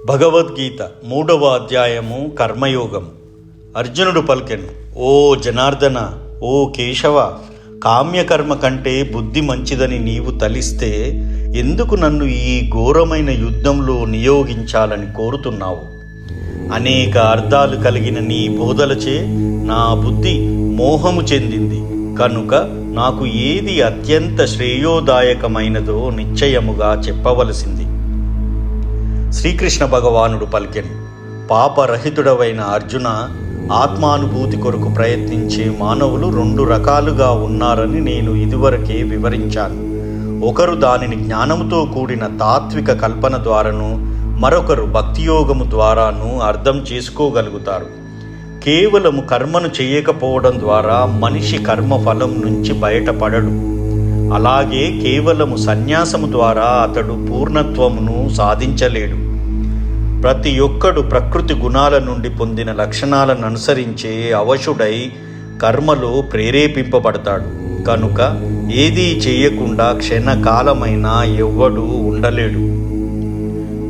భగవద్గీత 3వ అధ్యాయము కర్మయోగము. అర్జునుడు పలికెను, ఓ జనార్దన, ఓ కేశవ, కామ్యకర్మ కంటే బుద్ధి మంచిదని నీవు తలిస్తే ఎందుకు నన్ను ఈ ఘోరమైన యుద్ధంలో నియోగించాలని కోరుతున్నావు? అనేక అర్థాలు కలిగిన నీ బోధలచే నా బుద్ధి మోహము చెందింది కనుక నాకు ఏది అత్యంత శ్రేయోదాయకమైనదో నిశ్చయముగా చెప్పవలసింది. శ్రీకృష్ణ భగవానుడు పలికెను, పాపరహితుడవైన అర్జున, ఆత్మానుభూతి కొరకు ప్రయత్నించే మానవులు 2 రకాలుగా ఉన్నారని నేను ఇదివరకే వివరించాను. ఒకరు దానిని జ్ఞానముతో కూడిన తాత్విక కల్పన ద్వారాను, మరొకరు భక్తియోగము ద్వారాను అర్థం చేసుకోగలుగుతారు. కేవలము కర్మను చేయకపోవడం ద్వారా మనిషి కర్మఫలం నుంచి బయటపడడు. అలాగే కేవలము సన్యాసము ద్వారా అతడు పూర్ణత్వమును సాధించలేడు. ప్రతి ఒక్కడు ప్రకృతి గుణాల నుండి పొందిన లక్షణాలను అనుసరించే అవశుడై కర్మలో ప్రేరేపింపబడతాడు. కనుక ఏదీ చేయకుండా క్షణకాలమైనా ఎవ్వడూ ఉండలేడు.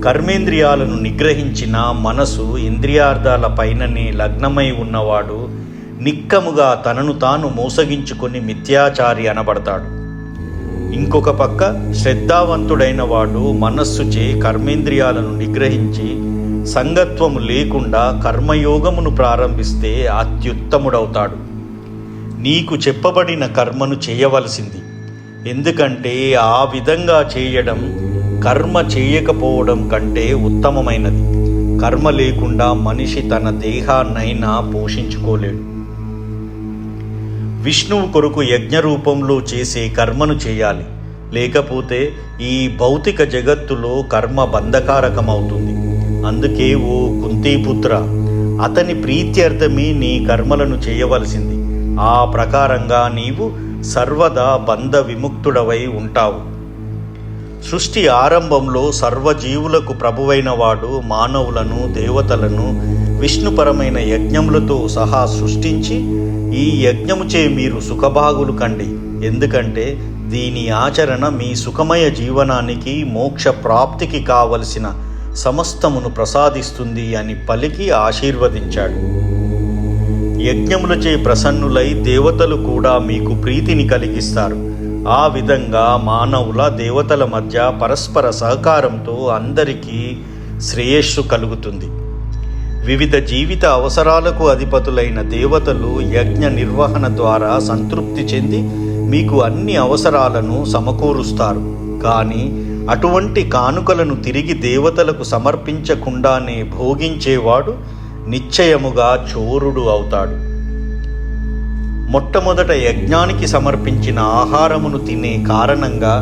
కర్మేంద్రియాలను నిగ్రహించిన మనసు ఇంద్రియార్థాల పైననే లగ్నమై ఉన్నవాడు నిక్కముగా తనను తాను మోసగించుకొని మిథ్యాచారి అనబడతాడు. ఇంకొక పక్క శ్రద్ధావంతుడైన వాడు మనస్సుచే కర్మేంద్రియాలను నిగ్రహించి సంగత్వము లేకుండా కర్మయోగమును ప్రారంభిస్తే అత్యుత్తముడవుతాడు. నీకు చెప్పబడిన కర్మను చేయవలసింది. ఎందుకంటే ఆ విధంగా చేయడం కర్మ చేయకపోవడం కంటే ఉత్తమమైనది. కర్మ లేకుండా మనిషి తన దేహాన్నైనా పోషించుకోలేడు. విష్ణువు కొరకు యజ్ఞ రూపంలో చేసే కర్మను చేయాలి. లేకపోతే ఈ భౌతిక జగత్తులో కర్మ బంధకారకమవుతుంది. అందుకే ఓ కుంతీపుత్ర, అతని ప్రీత్యర్థమే నీ కర్మలను చేయవలసింది. ఆ ప్రకారంగా నీవు సర్వదా బంధ విముక్తుడవై ఉంటావు. సృష్టి ఆరంభంలో సర్వజీవులకు ప్రభువైన వాడు మానవులను, దేవతలను విష్ణుపరమైన యజ్ఞములతో సహా సృష్టించి, ఈ యజ్ఞముచే మీరు సుఖభాగులు కండి. ఎందుకంటే దీని ఆచరణ మీ సుఖమయ జీవనానికి, మోక్ష ప్రాప్తికి కావలసిన సమస్తమును ప్రసాదిస్తుంది అని పలికి ఆశీర్వదించాడు. యజ్ఞములచే ప్రసన్నులై దేవతలు కూడా మీకు ప్రీతిని కలిగిస్తారు. ఆ విధంగా మానవుల, దేవతల మధ్య పరస్పర సహకారంతో అందరికీ శ్రేయస్సు కలుగుతుంది. వివిధ జీవిత అవసరాలకు అధిపతులైన దేవతలు యజ్ఞ నిర్వహణ ద్వారా సంతృప్తి చెంది మీకు అన్ని అవసరాలను సమకూరుస్తారు. కానీ అటువంటి కానుకలను తిరిగి దేవతలకు సమర్పించకుండానే భోగించేవాడు నిశ్చయముగా చోరుడు అవుతాడు. మొట్టమొదట యజ్ఞానికి సమర్పించిన ఆహారమును తినే కారణంగా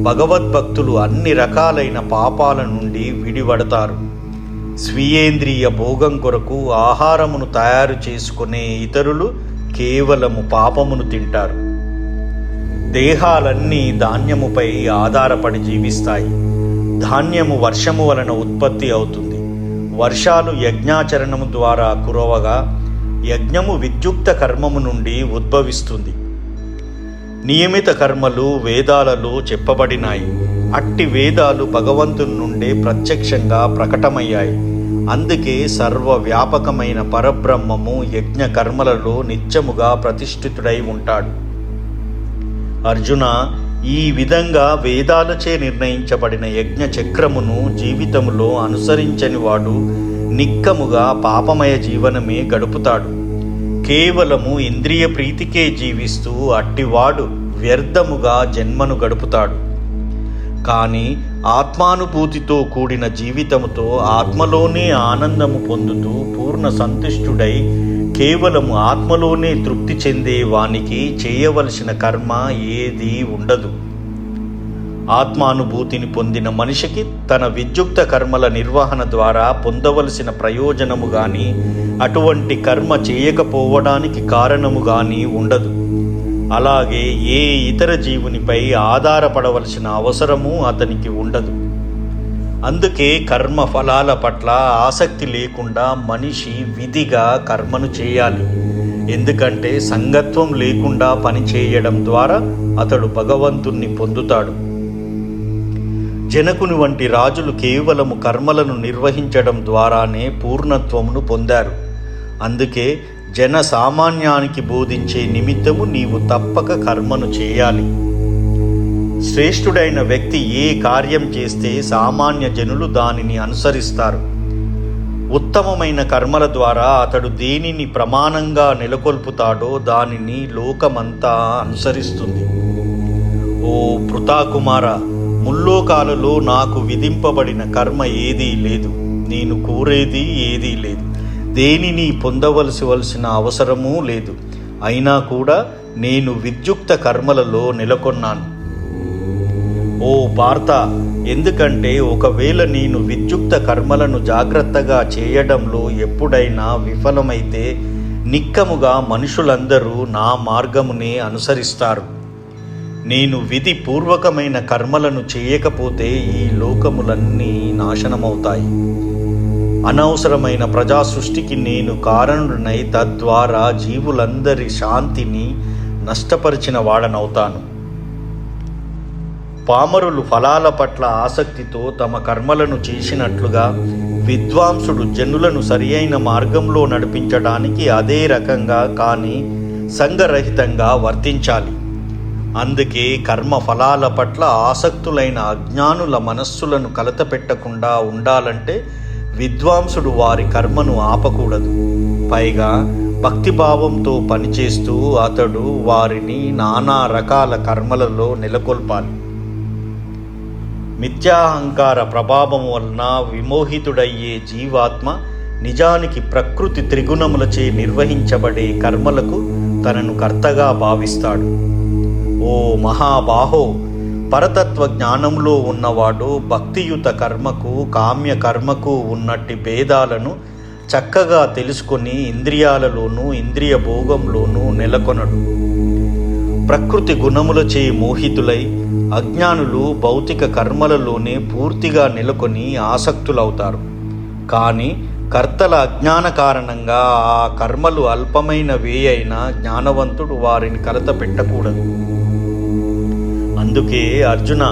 భగవద్భక్తులు అన్ని రకాలైన పాపాల నుండి విడిపడతారు. స్వీయేంద్రియ భోగం కొరకు ఆహారమును తయారు చేసుకునే ఇతరులు కేవలము పాపమును తింటారు. దేహాలన్నీ ధాన్యముపై ఆధారపడి జీవిస్తాయి. ధాన్యము వర్షము వలన ఉత్పత్తి అవుతుంది. వర్షాలు యజ్ఞాచరణము ద్వారా కురవగా యజ్ఞము విద్యుక్త కర్మము నుండి ఉద్భవిస్తుంది. నియమిత కర్మలు వేదాలలో చెప్పబడినాయి. అట్టి వేదాలు భగవంతుని నుండే ప్రత్యక్షంగా ప్రకటమయ్యాయి. అందుకే సర్వవ్యాపకమైన పరబ్రహ్మము యజ్ఞ కర్మలలో నిత్యముగా ప్రతిష్ఠితుడై ఉంటాడు. అర్జున, ఈ విధంగా వేదాలచే నిర్ణయించబడిన యజ్ఞ చక్రమును జీవితములో అనుసరించని వాడు నిక్కముగా పాపమయ జీవనమే గడుపుతాడు. కేవలము ఇంద్రియ ప్రీతికే జీవిస్తూ అట్టివాడు వ్యర్థముగా జన్మను గడుపుతాడు. కానీ ఆత్మానుభూతితో కూడిన జీవితముతో ఆత్మలోనే ఆనందము పొందుతూ పూర్ణ సంతుష్టుడై కేవలము ఆత్మలోనే తృప్తి చెందే వానికి చేయవలసిన కర్మ ఏదీ ఉండదు. ఆత్మానుభూతిని పొందిన మనిషికి తన విద్యుక్త కర్మల నిర్వహణ ద్వారా పొందవలసిన ప్రయోజనము గాని, అటువంటి కర్మ చేయకపోవడానికి కారణము గాని ఉండదు. అలాగే ఏ ఇతర జీవునిపై ఆధారపడవలసిన అవసరము అతనికి ఉండదు. అందుకే కర్మ ఫలాల పట్ల ఆసక్తి లేకుండా మనిషి విధిగా కర్మను చేయాలి. ఎందుకంటే సంగత్వం లేకుండా పని చేయడం ద్వారా అతడు భగవంతుణ్ణి పొందుతాడు. జనకుని వంటి రాజులు కేవలము కర్మలను నిర్వహించడం ద్వారానే పూర్ణత్వమును పొందారు. అందుకే జన సామాన్యానికి బోధించే నిమిత్తము నీవు తప్పక కర్మను చేయాలి. శ్రేష్ఠుడైన వ్యక్తి ఏ కార్యం చేస్తే సామాన్య జనులు దానిని అనుసరిస్తారు. ఉత్తమమైన కర్మల ద్వారా అతడు దేనిని ప్రమాణంగా నెలకొల్పుతాడో దానిని లోకమంతా అనుసరిస్తుంది. ఓ పృథాకుమార, ముల్లోకాలలో నాకు విధింపబడిన కర్మ ఏదీ లేదు, నేను కోరేది ఏదీ లేదు, దేనిని పొందవలసిన అవసరమూ లేదు. అయినా కూడా నేను విద్యుక్త కర్మలలో నెలకొన్నాను. ఓ పార్థ, ఎందుకంటే ఒకవేళ నేను విద్యుక్త కర్మలను జాగ్రత్తగా చేయడంలో ఎప్పుడైనా విఫలమైతే నిక్కముగా మనుషులందరూ నా మార్గమునే అనుసరిస్తారు. నేను విధి పూర్వకమైన కర్మలను చేయకపోతే ఈ లోకములన్నీ నాశనమవుతాయి. అనవసరమైన ప్రజా సృష్టికి నేను కారణుడినై తద్వారా జీవులందరి శాంతిని నష్టపరిచిన వాడనవుతాను. పామరులు ఫలాల పట్ల ఆసక్తితో తమ కర్మలను చేసినట్లుగా విద్వాంసుడు జనులను సరియైన మార్గంలో నడిపించడానికి అదే రకంగా కానీ సంగరహితంగా వర్తించాలి. అందుకే కర్మ ఫలాల పట్ల ఆసక్తులైన అజ్ఞానుల మనస్సులను కలతపెట్టకుండా ఉండాలంటే విద్వాంసుడు వారి కర్మను ఆపకూడదు. పైగా భక్తిభావంతో పనిచేస్తూ అతడు వారిని నానా రకాల కర్మలలో నెలకొల్పాలి. మిథ్యాహంకార ప్రభావం వలన విమోహితుడయ్యే జీవాత్మ నిజానికి ప్రకృతి త్రిగుణములచే నిర్వహించబడే కర్మలకు తనను కర్తగా భావిస్తాడు. ఓ మహాబాహో, పరతత్వ జ్ఞానంలో ఉన్నవాడు భక్తియుత కర్మకు కామ్య కర్మకు ఉన్నట్టి భేదాలను చక్కగా తెలుసుకొని ఇంద్రియాలలోనూ ఇంద్రియ భోగంలోనూ నెలకొనడు. ప్రకృతి గుణములచే మోహితులై అజ్ఞానులు భౌతిక కర్మలలోనే పూర్తిగా నెలకొని ఆసక్తులవుతారు. కానీ కర్తల అజ్ఞాన కారణంగా ఆ కర్మలు అల్పమైనవే అయినా జ్ఞానవంతుడు వారిని కలత పెట్టకూడదు. అందుకే అర్జున,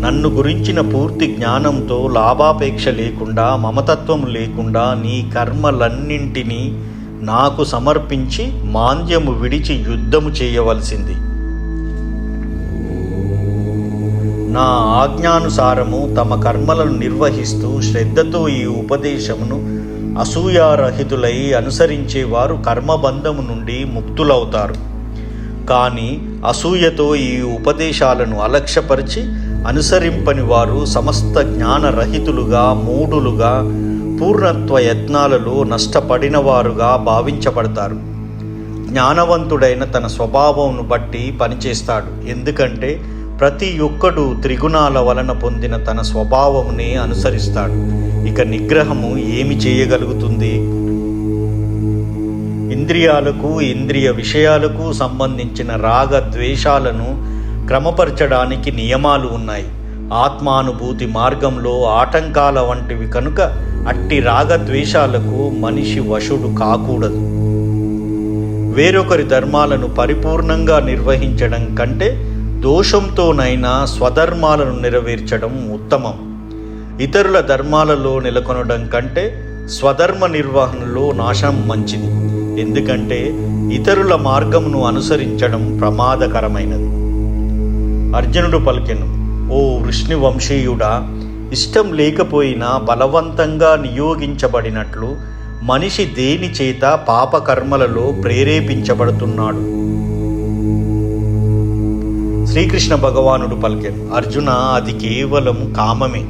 నన్ను గురించిన పూర్తి జ్ఞానంతో లాభాపేక్ష లేకుండా మమతత్వం లేకుండా నీ కర్మలన్నింటినీ నాకు సమర్పించి మాంద్యము విడిచి యుద్ధము చేయవలసింది. నా ఆజ్ఞానుసారము తమ కర్మలను నిర్వహిస్తూ శ్రద్ధతో ఈ ఉపదేశమును అసూయారహితులై అనుసరించేవారు కర్మబంధము నుండి ముక్తులవుతారు. కానీ అసూయతో ఈ ఉపదేశాలను అలక్ష్యపరిచి అనుసరింపని వారు సమస్త జ్ఞానరహితులుగా మూఢులుగా పూర్ణత్వ యత్నాలలో నష్టపడిన వారుగా భావించబడతారు. జ్ఞానవంతుడైన తన స్వభావంను బట్టి పనిచేస్తాడు. ఎందుకంటే ప్రతి ఒక్కడు త్రిగుణాల వలన పొందిన తన స్వభావమునే అనుసరిస్తాడు. ఇక నిగ్రహము ఏమి చేయగలుగుతుంది? ఇంద్రియాలకు ఇంద్రియ విషయాలకు సంబంధించిన రాగ ద్వేషాలను క్రమపరచడానికి నియమాలు ఉన్నాయి. ఆత్మానుభూతి మార్గంలో ఆటంకాల వంటివి కనుక అట్టి రాగద్వేషాలకు మనిషి వశుడు కాకూడదు. వేరొకరి ధర్మాలను పరిపూర్ణంగా నిర్వహించడం కంటే దోషంతోనైనా స్వధర్మాలను నెరవేర్చడం ఉత్తమం. ఇతరుల ధర్మాలలో నెలకొనడం కంటే స్వధర్మ నిర్వహణలో నాశనం మంచిది. ఎందుకంటే ఇతరుల మార్గమును అనుసరించడం ప్రమాదకరమైనది. అర్జునుడు పలికెను, ఓ వృష్ణివంశీయుడా, ఇష్టం లేకపోయినా బలవంతంగా నియోగించబడినట్లు మనిషి దేని చేత పాపకర్మలలో ప్రేరేపించబడుతున్నాడు? శ్రీకృష్ణ భగవానుడు పలికెను, అర్జున, అది కేవలం కామమే.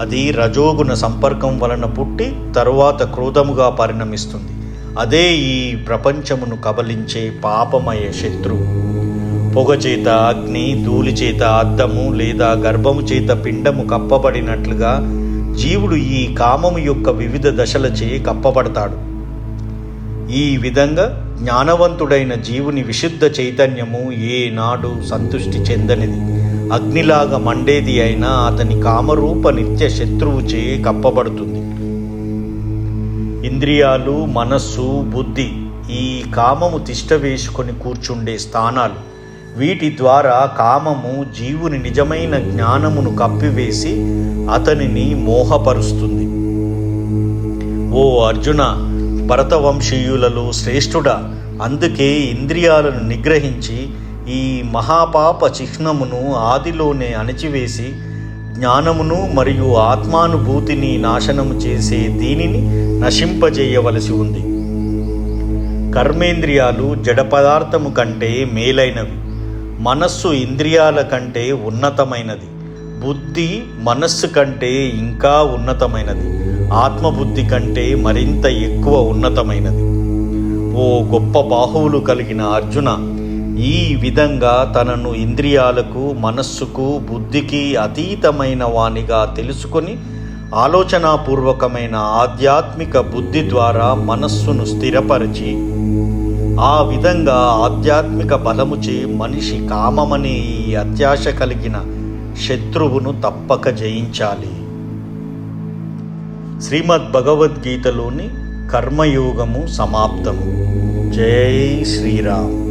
అది రజోగుణ సంపర్కం వలన పుట్టి తరువాత క్రోధముగా పరిణమిస్తుంది. అదే ఈ ప్రపంచమును కబలించే పాపమయ శత్రువు. పొగ చేత అగ్ని, ధూళి చేత అద్దము లేదా గర్భము చేత పిండము కప్పబడినట్లుగా జీవుడు ఈ కామము యొక్క వివిధ దశలచే కప్పబడతాడు. ఈ విధంగా జ్ఞానవంతుడైన జీవుని విశుద్ధ చైతన్యము ఏనాడు సంతుష్టి చెందనిది. అగ్నిలాగా మండేది అయినా అతని కామరూప నిత్య శత్రువుచే కప్పబడుతుంది. ఇంద్రియాలు, మనస్సు, బుద్ధి ఈ కామము తిష్ట వేసుకొని కూర్చుండే స్థానాలు. వీటి ద్వారా కామము జీవుని నిజమైన జ్ఞానమును కప్పివేసి అతనిని మోహపరుస్తుంది. ఓ అర్జున, భరతవంశీయులలో శ్రేష్ఠుడా, అందుకే ఇంద్రియాలను నిగ్రహించి ఈ మహాపాప చిహ్నమును ఆదిలోనే అణచివేసి జ్ఞానమును మరియు ఆత్మానుభూతిని నాశనము చేసే దీనిని నశింపజేయవలసి ఉంది. కర్మేంద్రియాలు జడ పదార్థము కంటే మేలైనవి, మనస్సు ఇంద్రియాల కంటే ఉన్నతమైనది, బుద్ధి మనస్సు కంటే ఇంకా ఉన్నతమైనది, ఆత్మబుద్ధి కంటే మరింత ఎక్కువ ఉన్నతమైనది. ఓ గొప్ప బాహువులు కలిగిన అర్జున, ఈ విధంగా తనను ఇంద్రియాలకు, మనస్సుకు, బుద్ధికి అతీతమైన వానిగా తెలుసుకొని ఆలోచనాపూర్వకమైన ఆధ్యాత్మిక బుద్ధి ద్వారా మనస్సును స్థిరపరిచి, ఆ విధంగా ఆధ్యాత్మిక బలముచే మనిషి కామమనే ఈ అత్యాశ కలిగిన శత్రువును తప్పక జయించాలి. శ్రీమద్ భగవద్గీతలోని కర్మయోగము సమాప్తము. జై శ్రీరామ్.